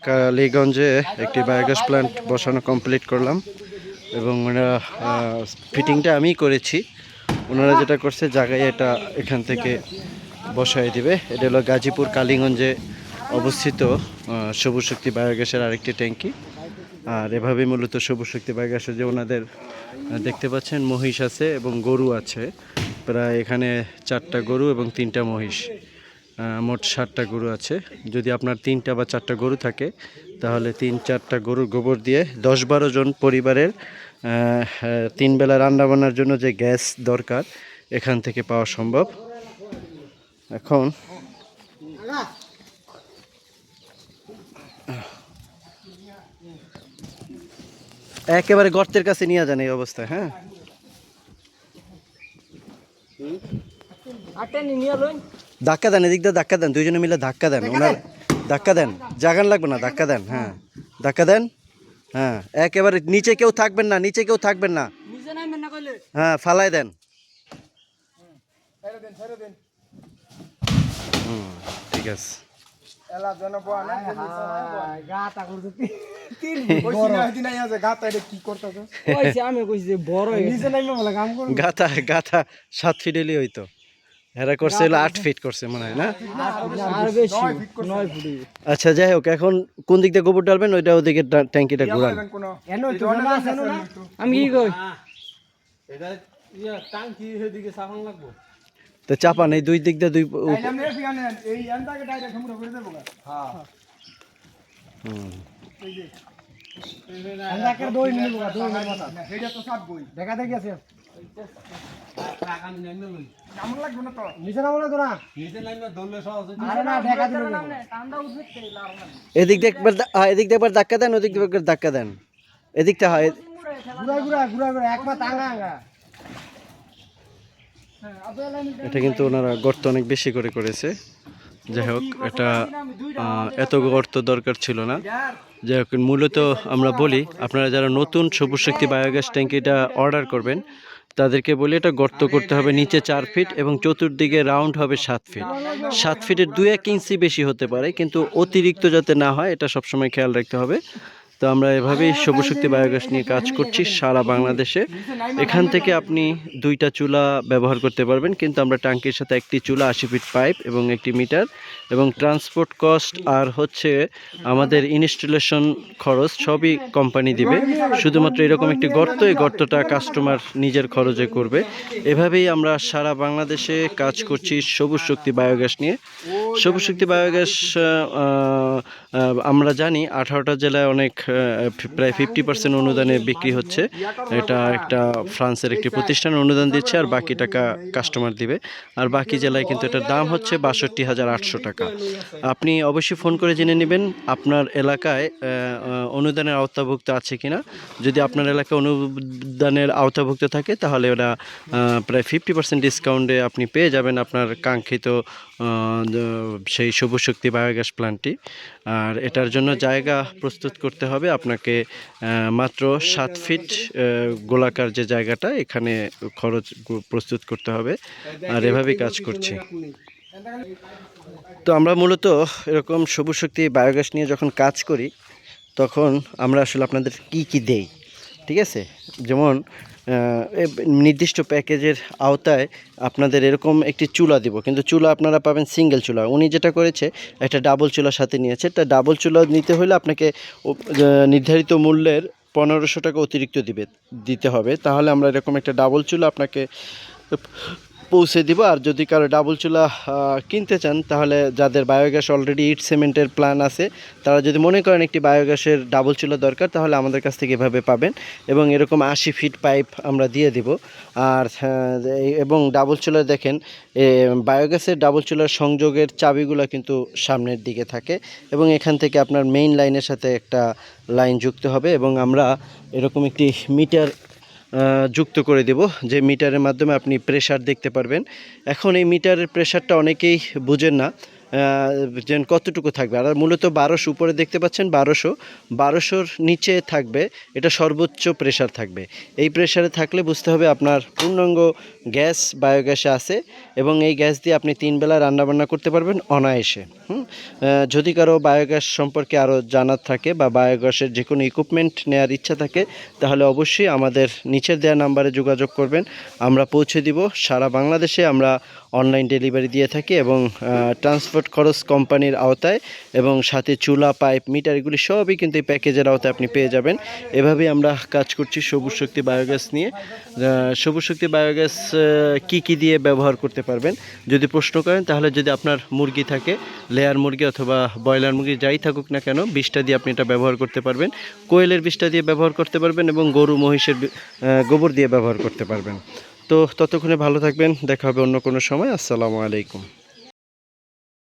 কালীগঞ্জে একটি biogas plant বসানো complete করলাম এবং ফিটিংটা আমিই করেছি। ওনারা যেটা করছে জায়গায় এটা এখান থেকে বসাই দিবে। এটা হলো গাজীপুর কালীগঞ্জে অবস্থিত সবুজ শক্তি বায়োগ্যাসের আরেকটি ট্যাঙ্কি। আর এভাবেই মূলত সবুজ শক্তি বায়োগ্যাসের যে ওনাদের দেখতে পাচ্ছেন মহিষ আছে এবং গরু আছে, প্রায় এখানে 4টা গরু এবং 3টা মহিষ, মোট 7টা গরু আছে। যদি আপনার 3টা বা 4টা গরু থাকে তাহলে 3-4টা গরুর গোবর দিয়ে 10-12 জন পরিবারের 3 বেলা রান্না বান্নার জন্য যে গ্যাস দরকার এখান থেকে পাওয়া সম্ভব। এখন একেবারে গর্তের কাছে নিয়ে যান এই অবস্থায়। হ্যাঁ, ধাক্কা দেন, এদিক দিয়ে ধাক্কা দেন, দুইজনে মিলে ধাক্কা দেন। ওনার ধাক্কা দেন, জাগান লাগবে না, ধাক্কা দেন। হ্যাঁ, ধাক্কা দেন। হ্যাঁ, একেবারে নিচে কেউ থাকবেন না, নিচে কেউ থাকবেন না। হ্যাঁ, ফালাই দেন। ঠিক আছে। গাথা গাথা 7 ফিট এলি হইতো, হেরা করছে 8 ফিট করছে মনে হয় না। আচ্ছা, যাই হোক, এখন কোন দিক দিয়ে গোবর ডালবেন ওইটা ওদিকে ট্যাঙ্কিটা ঘুরান। আমি কি কই তো চাপান এই দুই দিক দিয়ে দুই। এদিক দিয়ে একবার এদিক দিয়ে একবার ধাক্কা দেন, ওদিক দিয়ে একবার ধাক্কা দেন। এদিকটা হয় এটা কিন্তু ওনারা গর্ত অনেক বেশি করে করেছে। যাই হোক, এটা এত গর্ত দরকার ছিল না। যাই হোক, মূলত আমরা বলি আপনারা যারা নতুন সবুজ শক্তি বায়োগ্যাস ট্যাঙ্কিটা অর্ডার করবেন তাদেরকে বলি এটা গর্ত করতে হবে নিচে 4 ফিট এবং চতুর্দিকে রাউন্ড হবে 7 ফিট। 7 ফিটের 2-1 ইঞ্চি বেশি হতে পারে, কিন্তু অতিরিক্ত যাতে না হয় এটা সবসময় খেয়াল রাখতে হবে। তো আমরা এভাবেই সবুজ শক্তি বায়োগ্যাস নিয়ে কাজ করছি সারা বাংলাদেশে। এখান থেকে আপনি 2টা চুলা ব্যবহার করতে পারবেন, কিন্তু আমরা ট্যাঙ্কির সাথে একটি চুলা, 80 ফিট পাইপ এবং একটি মিটার এবং ট্রান্সপোর্ট কস্ট আর হচ্ছে আমাদের ইনস্টলেশন খরচ সবই কোম্পানি দিবে। শুধুমাত্র এরকম একটি গর্ত, এই গর্তটা কাস্টমার নিজের খরচে করবে। এভাবেই আমরা সারা বাংলাদেশে কাজ করছি সবুজ শক্তি বায়োগ্যাস নিয়ে। সবুজ শক্তি বায়োগ্যাস আমরা জানি 18টা জেলায় অনেক প্রায় 50% অনুদানে বিক্রি হচ্ছে। এটা একটা ফ্রান্সের একটি প্রতিষ্ঠান অনুদান দিচ্ছে, আর বাকি টাকা কাস্টমার দিবে। আর বাকি জেলায় কিন্তু এটার দাম হচ্ছে 62,800 টাকা। আপনি অবশ্যই ফোন করে জেনে নেবেন আপনার এলাকায় অনুদানের আওতাভুক্ত আছে কিনা। যদি আপনার এলাকায় অনুদানের আওতাভুক্ত থাকে তাহলে ওরা প্রায় 50% ডিসকাউন্টে আপনি পেয়ে যাবেন আপনার কাঙ্ক্ষিত সেই সবুজ শক্তি বায়োগ্যাস প্ল্যান্টটি। আর এটার জন্য জায়গা প্রস্তুত করতে হবে আপনাকে, মাত্র 7 ফিট গোলাকার যে জায়গাটা, এখানে খরচ প্রস্তুত করতে হবে। আর এভাবেই কাজ করছি। তো আমরা মূলত এরকম সবুজ শক্তি বায়োগ্যাস নিয়ে যখন কাজ করি তখন আমরা আসলে আপনাদের কি দেই, ঠিক আছে। যেমন নির্দিষ্ট প্যাকেজের আওতায় আপনাদের এরকম একটি চুলা দিব, কিন্তু চুলা আপনারা পাবেন সিঙ্গেল চুলা। উনি যেটা করেছে একটা ডাবল চুলার সাথে নিয়েছে। তা ডাবল চুলা নিতে হলে আপনাকে নির্ধারিত মূল্যের 1500 টাকা অতিরিক্ত দিতে হবে। তাহলে আমরা এরকম একটা ডাবল চুলা আপনাকে পৌঁছে দিব। আর যদি কারো ডাবল চুলা কিনতে চান তাহলে যাদের বায়োগ্যাস অলরেডি ইট সিমেন্টের প্ল্যান আছে তারা যদি মনে করেন একটি বায়োগ্যাসের ডাবল চুলা দরকার তাহলে আমাদের কাছ থেকে এভাবে পাবেন এবং এরকম 80 ফিট পাইপ আমরা দিয়ে দিব। আর এবং ডাবল চুলা দেখেন বায়োগ্যাসের ডাবল চুলার সংযোগের চাবিগুলো কিন্তু সামনের দিকে থাকে এবং এখান থেকে আপনার মেইন লাইনের সাথে একটা লাইন যুক্ত হবে এবং আমরা এরকম একটি মিটার যুক্ত করে দেব, যে মিটারের মাধ্যমে আপনি প্রেসার দেখতে পারবেন। এখন এই মিটারের প্রেসারটা অনেকেই বুঝেন না। যে কতটুকু থাকবে। আর মূলত 1200 উপরে দেখতে পাচ্ছেন 1200-র নিচে থাকবে, এটা সর্বোচ্চ প্রেশার থাকবে। এই প্রেশারে থাকলে বুঝতে হবে আপনার পূর্ণাঙ্গ গ্যাস বায়োগ্যাসে আছে এবং এই গ্যাস দিয়ে আপনি 3 বেলা রান্নাবান্না করতে পারবেন অনায়াসে। যদি কারো বায়োগ্যাস সম্পর্কে আরও জানার থাকে বা বায়োগ্যাসের যে কোনো ইকুইপমেন্ট নেওয়ার ইচ্ছা থাকে তাহলে অবশ্যই আমাদের নিচের দেওয়া নাম্বারে যোগাযোগ করবেন, আমরা পৌঁছে দিব। সারা বাংলাদেশে আমরা অনলাইন ডেলিভারি দিয়ে থাকি এবং ট্রান্সপোর্ট খরচ কোম্পানির আওতায় এবং সাথে চুলা, পাইপ, মিটার এগুলি সবই কিন্তু এই প্যাকেজের আওতায় আপনি পেয়ে যাবেন। এভাবেই আমরা কাজ করছি সবুজ শক্তি বায়োগ্যাস নিয়ে। সবুজ শক্তি বায়োগ্যাস কি দিয়ে ব্যবহার করতে পারবেন যদি প্রশ্ন করেন, তাহলে যদি আপনার মুরগি থাকে, লেয়ার মুরগি অথবা ব্রয়লার মুরগি যাই থাকুক না কেন, বিষটা দিয়ে আপনি এটা ব্যবহার করতে পারবেন। কোয়েলের বিষটা দিয়ে ব্যবহার করতে পারবেন এবং গরু মহিষের গোবর দিয়ে ব্যবহার করতে পারবেন। তো ততক্ষণে ভালো থাকবেন, দেখা হবে অন্য কোনো সময়। আসসালামু আলাইকুম।